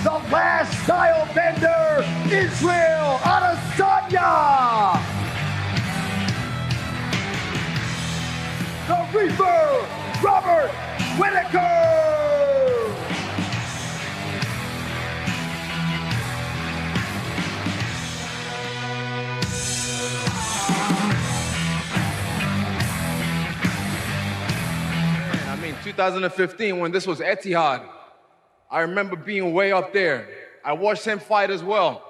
the last style bender, Israel Adesanya. The Reaper, Robert Whittaker. I mean, 2015, when this was Etihad, I remember being way up there. I watched him fight as well.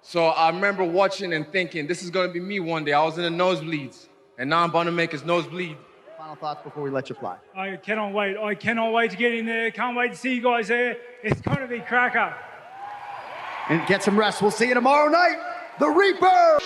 So I remember watching and thinking, this is going to be me one day. I was in the nosebleeds, and now I'm about to make his nose bleed. Final thoughts before we let you fly. I cannot wait. I cannot wait to get in there. Can't wait to see you guys there. It's going to be cracker. And get some rest. We'll see you tomorrow night. The Reaper.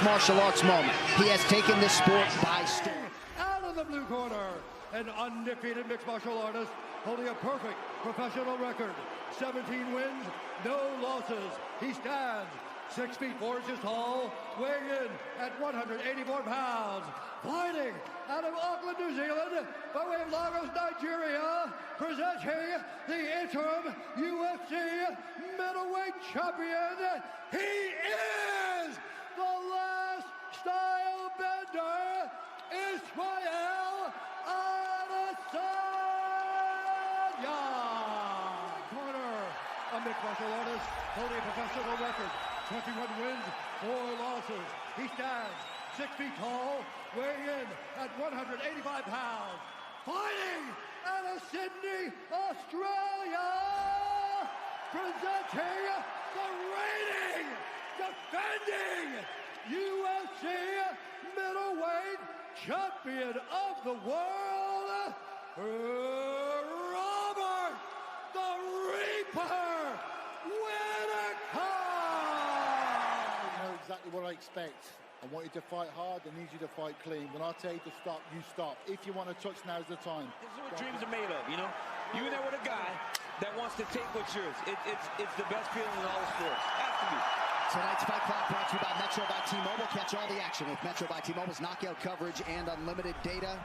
Martial arts moment. He has taken this sport by storm. Out of the blue corner, an undefeated mixed martial artist holding a perfect professional record. 17 wins, no losses. He stands 6 feet 4 inches tall, weighing in at 184 pounds. Fighting out of Auckland, New Zealand, by way of Lagos, Nigeria, presenting the interim UFC middleweight champion. He is the last style bender, Israel Adesanya. Corner, a mixed martial artist holding a professional record. 21 wins, 4 losses. He stands 6 feet tall, weighing in at 185 pounds. Fighting out of Sydney, Australia, presenting the reigning, defending UFC middleweight champion of the world, Robert the Reaper Whittaker. You know exactly what I expect. I want you to fight hard. I need you to fight clean. When I tell you to stop, you stop. If you want to touch, now's the time. This is what dreams are made of, you know? You're there with a guy that wants to take what's yours. It's the best feeling in all sports. Has to be. Tonight's Fight Clock brought to you by Metro by T-Mobile. Catch all the action with Metro by T-Mobile's knockout coverage and unlimited data.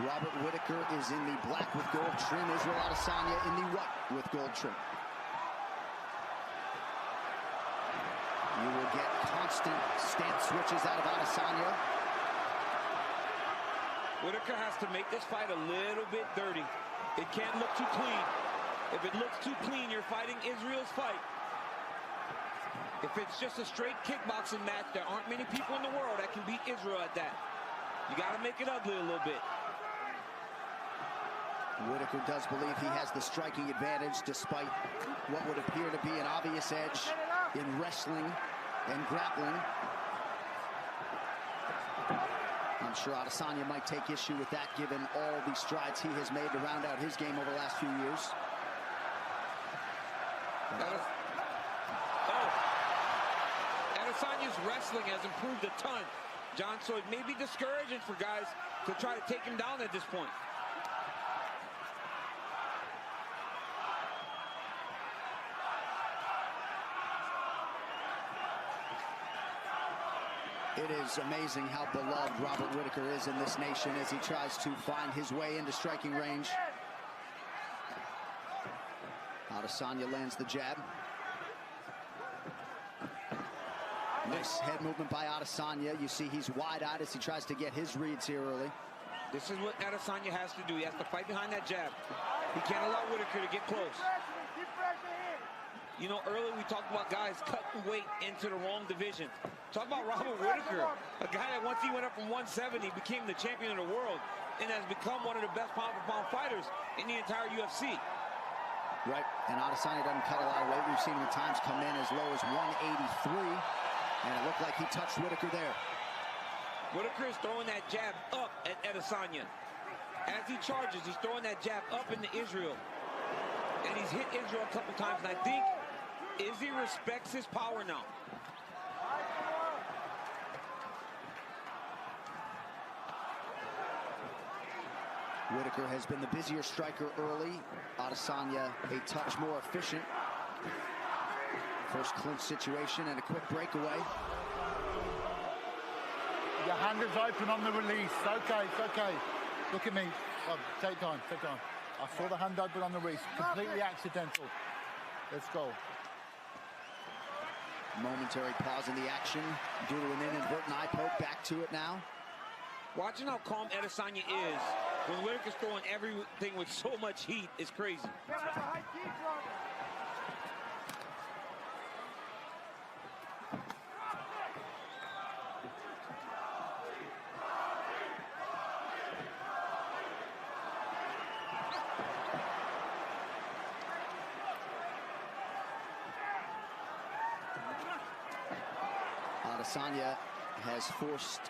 Robert Whittaker is in the black with gold trim. Israel Adesanya in the white with gold trim. You will get constant stance switches out of Adesanya. Whittaker has to make this fight a little bit dirty. It can't look too clean. If it looks too clean, you're fighting Israel's fight. If it's just a straight kickboxing match, there aren't many people in the world that can beat Israel at that. You got to make it ugly a little bit. Whittaker does believe he has the striking advantage despite what would appear to be an obvious edge in wrestling and grappling. I'm sure Adesanya might take issue with that given all the strides he has made to round out his game over the last few years. Adesanya's wrestling has improved a ton, John, so it may be discouraging for guys to try to take him down at this point. It is amazing how beloved Robert Whittaker is in this nation as he tries to find his way into striking range. Adesanya lands the jab. Nice head movement by Adesanya. You see he's wide-eyed as he tries to get his reads here early. This is what Adesanya has to do. He has to fight behind that jab. He can't allow Whittaker to get close. You know, earlier we talked about guys cutting weight into the wrong division. Talk about Robert Whittaker, a guy that once he went up from 170 became the champion of the world and has become one of the best pound-for-pound fighters in the entire UFC. Right, and Adesanya doesn't cut a lot of weight. We've seen him at times come in as low as 183, and it looked like he touched Whittaker there. Whittaker is throwing that jab up at Adesanya. As he charges, he's throwing that jab up into Israel. And he's hit Israel a couple times, and I think Izzy respects his power now. Whittaker has been the busier striker early. Adesanya a touch more efficient. First clinch situation and a quick breakaway. Your hand is open on the release. Okay, it's okay. Look at me. Oh, take time, take time. I saw the hand open on the release. Completely accidental. Let's go. Momentary pause in the action due to an inadvertent eye poke. Back to it now. Watching how calm Adesanya is when Whittaker's throwing everything with so much heat is crazy. Adesanya has forced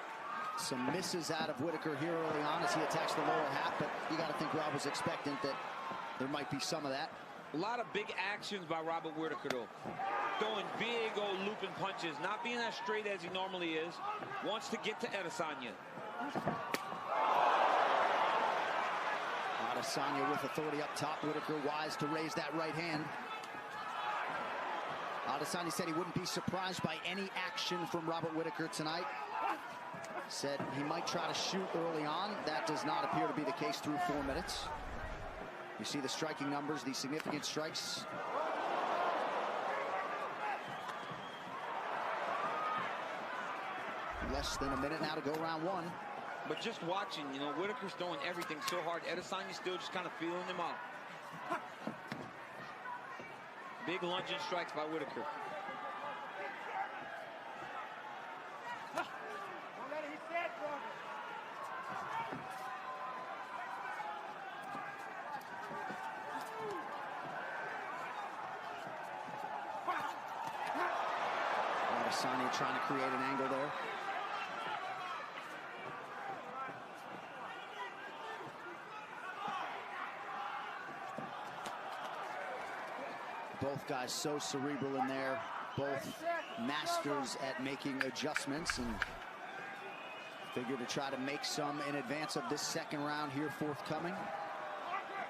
some misses out of Whittaker here early on as he attacks the lower half, but you got to think Rob was expectant that there might be some of that. A lot of big actions by Robert Whittaker, though. Throwing big old looping punches, not being as straight as he normally is. Wants to get to Adesanya. Adesanya with authority up top. Whittaker wise to raise that right hand. Adesanya said he wouldn't be surprised by any action from Robert Whittaker tonight. Said he might try to shoot early on. That does not appear to be the case through 4 minutes. You see the striking numbers, the significant strikes. Less than a minute now to go round one. But just watching, you know, Whittaker's throwing everything so hard. Adesanya's still just kind of feeling him out. Big lunging strikes by Whittaker. Adesanya trying to create an angle there. Both guys so cerebral in there. Both masters at making adjustments, and figure to try to make some in advance of this second round here forthcoming.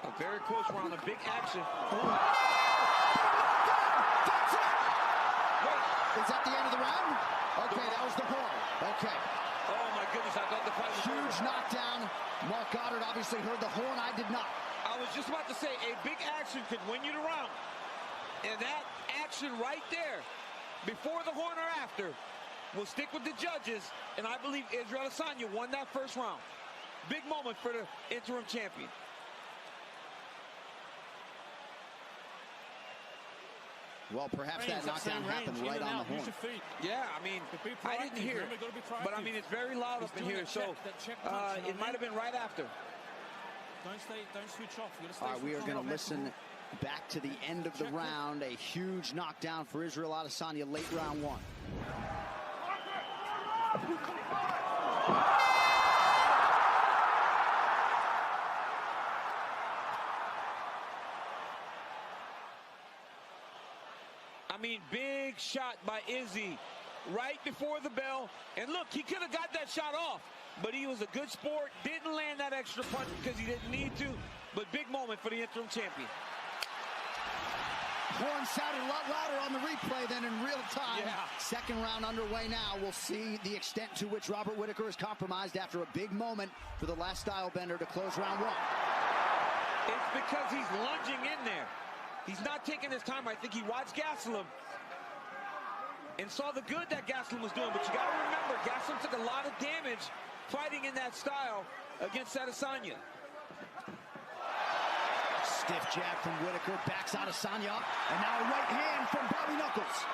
A very close round, a big action. Is that the end of the round? Okay, that was the horn. Okay. Oh my goodness, I thought the fight was huge over. Knockdown. Mark Goddard obviously heard the horn. I did not. I was just about to say, a big action could win you the round. And that action right there, before the horn or after, will stick with the judges. And I believe Israel Adesanya won that first round. Big moment for the interim champion. Well, perhaps that knockdown happened right on the horn. Yeah, I mean, I didn't hear it, but I mean, it's very loud up in here, so it might have been right after. Don't switch off. All right, we are going to listen back to the end of the round. A huge knockdown for Israel Adesanya late round one. I mean, big shot by Izzy right before the bell. And look, he could have got that shot off, but he was a good sport. Didn't land that extra punch because he didn't need to. But big moment for the interim champion. Horn sounded a lot louder on the replay than in real time. Yeah. Second round underway now. We'll see the extent to which Robert Whittaker is compromised after a big moment for the last style bender to close round one. It's because he's lunging in there. He's not taking his time. I think he watched Gastelum and saw the good that Gastelum was doing. But you got to remember, Gastelum took a lot of damage fighting in that style against Adesanya. Stiff jab from Whittaker, backs Adesanya up, and now a right hand from Bobby Knuckles.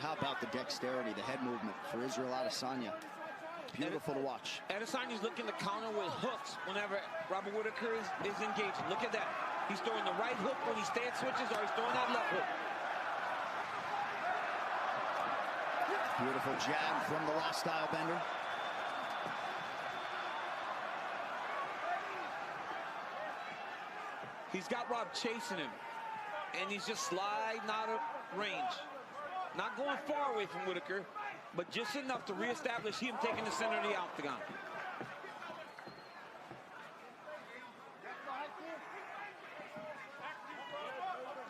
How about the dexterity, the head movement for Israel Adesanya? Beautiful to watch. Adesanya's looking to counter with hooks whenever Robert Whittaker is engaging. Look at that. He's throwing the right hook when he stance switches, or he's throwing that left hook. Beautiful jab from the last style bender. He's got Rob chasing him. And he's just sliding out of range. Not going far away from Whittaker, but just enough to reestablish him taking the center of the octagon.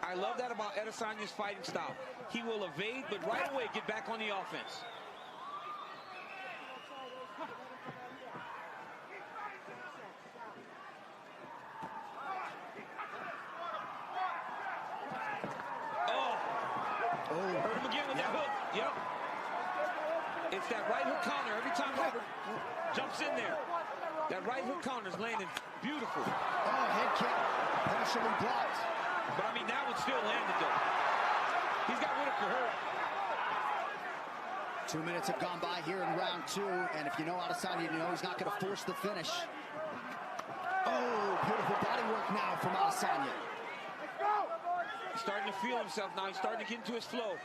I love that about Adesanya's fighting style. He will evade, but right away get back on the offense. Hurt him again with that hook. Yep. It's that right hook counter. Every time Robert jumps in there, that right hook counter is landing beautiful. Oh, head kick. Partially blocked. But I mean, now it's still landed though. He's got Whittaker hurt. 2 minutes have gone by here in round 2, and if you know Adesanya, you know he's not going to force the finish. Oh, beautiful body work now from Adesanya. He's starting to feel himself now. He's starting to get into his flow.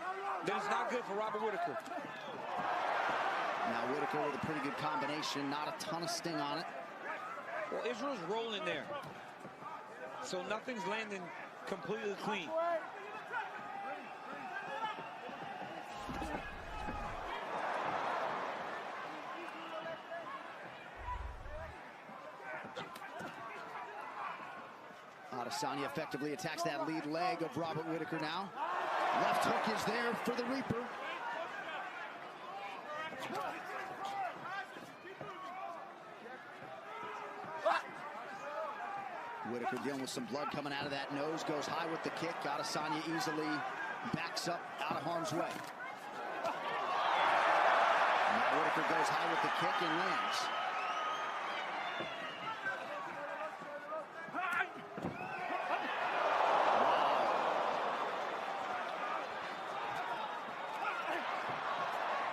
That is not good for Robert Whittaker. Now Whittaker with a pretty good combination. Not a ton of sting on it. Well, Israel's rolling there. So nothing's landing completely clean. Adesanya effectively attacks that lead leg of Robert Whittaker now. Left hook is there for the Reaper. Whittaker dealing with some blood coming out of that nose, goes high with the kick. Adesanya easily backs up out of harm's way. Now Whittaker goes high with the kick and lands.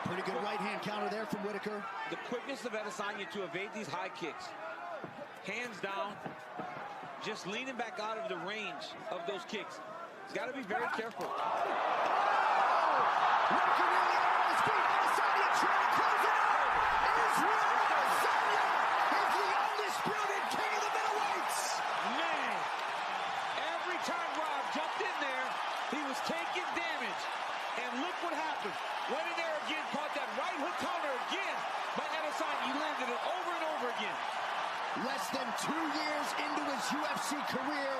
Pretty good right hand counter there from Whittaker. The quickness of Adesanya to evade these high kicks. Hands down, just leaning back out of the range of those kicks. He's got to be very careful. Whittaker nearly on his feet. Adesanya trying to close it out. Israel Adesanya is the undisputed king of the middleweights. Man, every time Rob jumped in there, he was taking damage. And look what happened. Went in there again, caught that right hook counter again by Adesanya. He landed it over and over again. Less than 2 years into his UFC career,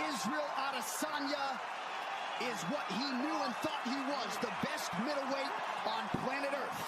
Israel Adesanya is what he knew and thought he was, the best middleweight on planet Earth.